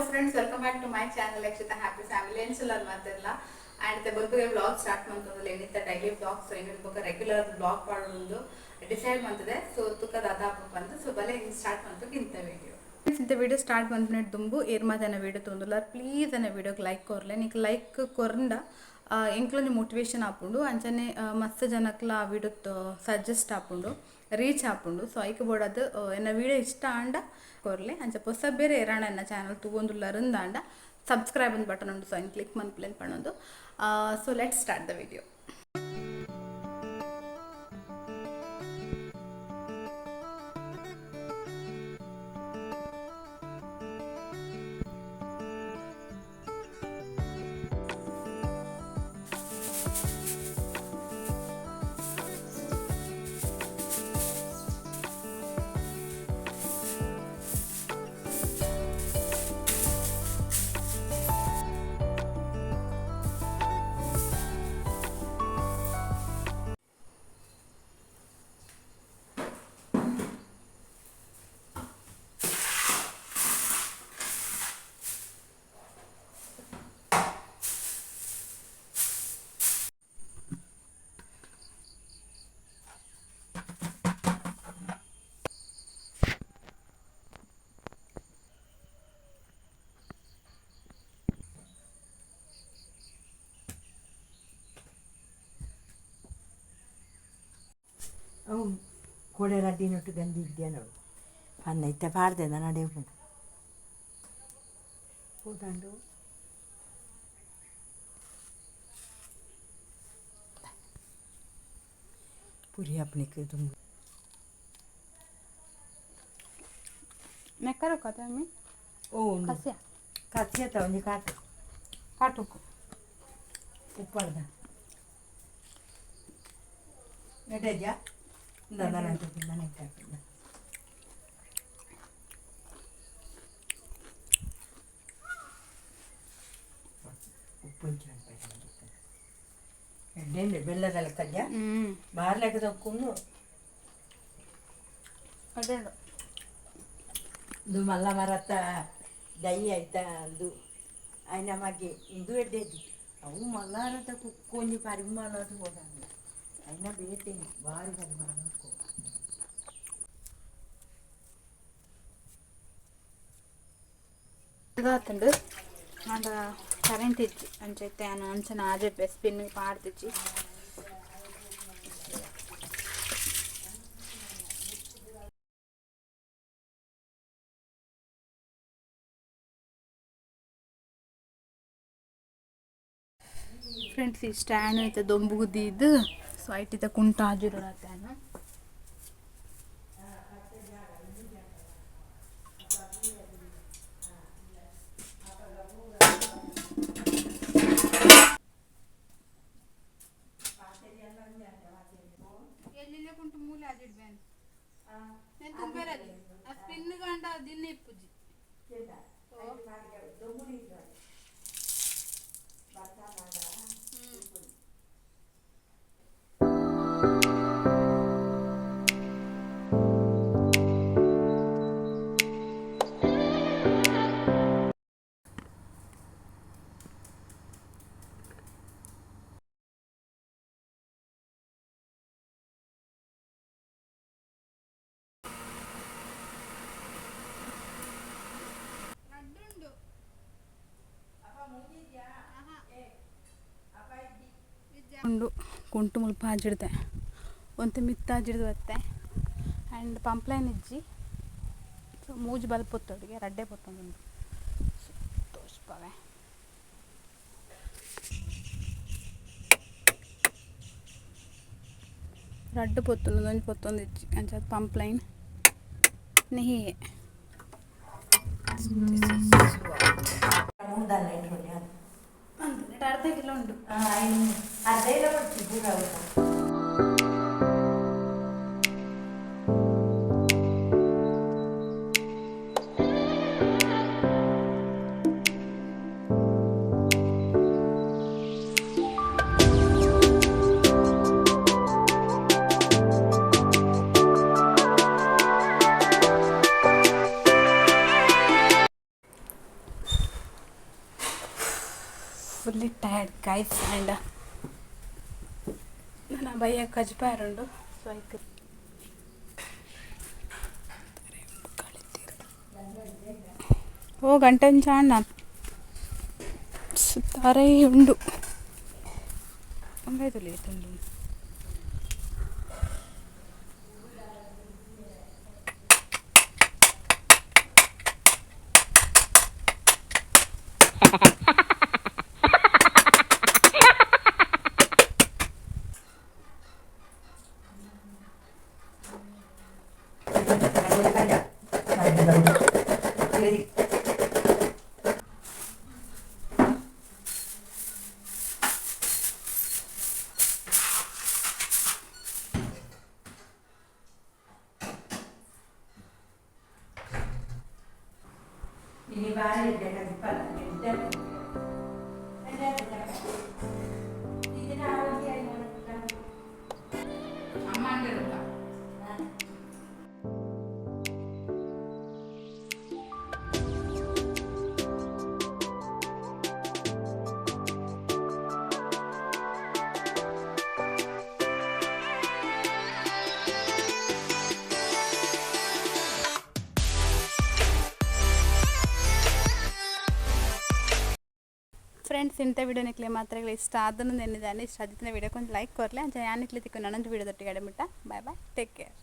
friends, welcome back to my channel Akshita Happy Family and Solar Matella. And the birthday vlog start mantadalli enita daily vlog so innu boka regular vlog padundo decide mantade so tuka dadapu bandu so bale start mantu inta video. ಇಂಥ video start ಬಂದ್ಬಿಟ್ಟು ದುಂಬು ಏರ್ಮಾದನ video ತೊಂದಿಲ್ಲ please ಅನ್ನ ವಿಡಿಯೋಗೆ like ಕೊರ್ಲೆ నీకు like కొరండ ఇంట్లోని motivation ఆపుండు అంచనే మస్తు జనక్ల ఆ video suggest ఆపుండు reach ಆಪುಂಡು ಸೊ ಐಕ್ ಬೋಡದು ಎನ್ನ ವಿಡಿಯೋ ಇಷ್ಟ ಆಂಡ ಕೊರ್ಲೆ ಅಂಚ ಹೊಸ ಬೇರೆ ಏರಾಣ ಎನ್ನ ಚಾನಲ್ ತಗೊಂಡುಲ್ಲರಿಂದ ಆಂಡ ಸಬ್ಸ್ಕ್ರೈಬ್ ಅಂತ ಬಟನ್ ಉಂಟು ಸೊ ಐನ್ ಕ್ಲಿಕ್ ಮನ್ಪ್ಲೇನ್ ಪಣ್ಣೊಂದು so let start the video. ಕೋಡೆಲ್ಲ ದಿನೊಟ್ಟು ಗಂದಿದ್ದೆ ನೋಡು ಅನ್ನ ಇತ್ತ ಪಾಡ್ದೆ ನಡೆ ಉಂಟು ಕೂತಂಡು ಪುರಿ ಹಪ್ಪನಿಕ್ಕೆ ತುಂಬ ನೆಕ್ಕರು ಕಥೆ ಓ ಕಸಿ ಆತ ಒಂದು ಕಾಟುಕು ಉಪ್ಪಳ್ದ ನೆಟ್ಟದ್ಯಾ ಮನೆ ಕಾಕಿಲ್ಲ ಉಪ್ಪು ಎಡ್ಡೆಂಡು ಬೆಲ್ಲದಲ್ಲ ಕಲ್ಯ ಬಾರ್ಲೆಕ್ಕ ತಕ್ಕೊಂಡು ಅದೇಳು ಇದು ಮಲ್ಲ ಮರತ್ತ ದೈ ಆಯ್ತಾ ಅದು ಆಯ್ನ ಮಗೆ ಇದು ಎಡ್ಡೆದ್ದು ಅವು ಮಲ್ಲಾರದ ಕುಕ್ಕೊಂಜಿ ಪರಿಮಾಣದು ಹೋದ అయినా బేటింగ్ బాగా మనకు ఇదాతండు అంట కరెంట్ ఇచ్చి అని చెప్తే ఆయన అంచనా చెప్పేసి పిన్ని పాడుతిచ్చి ಫ್ರೆಂಡ್ಸ್ ಈ ಸ್ಟ್ಯಾಂಡ್ ಐತೆ ದೊಂಬುಗುದಿದ್ದು ಸೊ ಐಟಿದ ಕುಂಟ ಆಜಿರೋಡತ್ತೇನ ಎಲ್ಲಿಲ್ಲೇ ಕುಂಟು ಮೂಲೆ ಆಜಿಡ್ಬೇನ್ నేను తుంపేరది ఆ స్పిన్ గంట దీన్ని ఇప్పుజి ಉಂಡು ಕುಂಟು ಮುಲ್ಪ ಆಜಿಡ್ದೆ ಒಂತೆ ಮಿತ್ತ ಆಜಿಡ್ದು ಬತ್ತೆ ಆ್ಯಂಡ್ ಪಂಪ್ಲೈನ್ ಇಜ್ಜಿ ಸೊ ಮೂಜು ಬಲ್ಪೊತ್ತೊಡಿಗೆ ರಡ್ಡೆ ಪೊತ್ತೊಂದುಂಡು ತೋರಿಸ್ಪವೆ ರಡ್ಡು ಪೊತ್ತೊಂದು ಒಂಜಿ ಪೊತ್ತೊಂದು ಇಜ್ಜಿ ಅಂಚ ಪಂಪ್ಲೈನ್ ನೆಹಿ ಅರ್ಧ ಕಿಲೋ ಉಂಟು ಅರ್ಧ ಕಿಲೋ ಕೊಡ್ತೀವಿ ಪೂರ fully tired guys and ನನ್ನ ಭಯ ಕಜ್ಪಾರುಂಡು ಸೊ ಐಕ್ ಓ ಗಂಟನ್ ಚಾಣ ಸುತ್ತಾರೆ ಉಂಡು ಹಂಗಾಯ್ತು ಲೇತುಂಡು ini balik dia kasih pala dia ada tidak ada dia yang melakukan aman deh lupa friends ಇಂಥ ವಿಡಿಯೋ ನಿಕ್ಲೆ ಮಾತ್ರ ಇಷ್ಟ ಅದನ್ನು ನೆನೆದಾನೆ ಇಷ್ಟ ಆದಿತ್ತಿನ ವಿಡಿಯೋ ಕೊಂಚ ಲೈಕ್ ಕೊರಲೆ ಅಂಚೆ ಯಾನಿಕ್ಲೆ ತಿಕ್ಕು ನನ್ನೊಂದು ವಿಡಿಯೋದೊಟ್ಟಿಗೆ ಅಡಮಿಟ್ಟ ಬಾಯ್ ಬಾಯ್ ಟೇಕ್ ಕೇರ್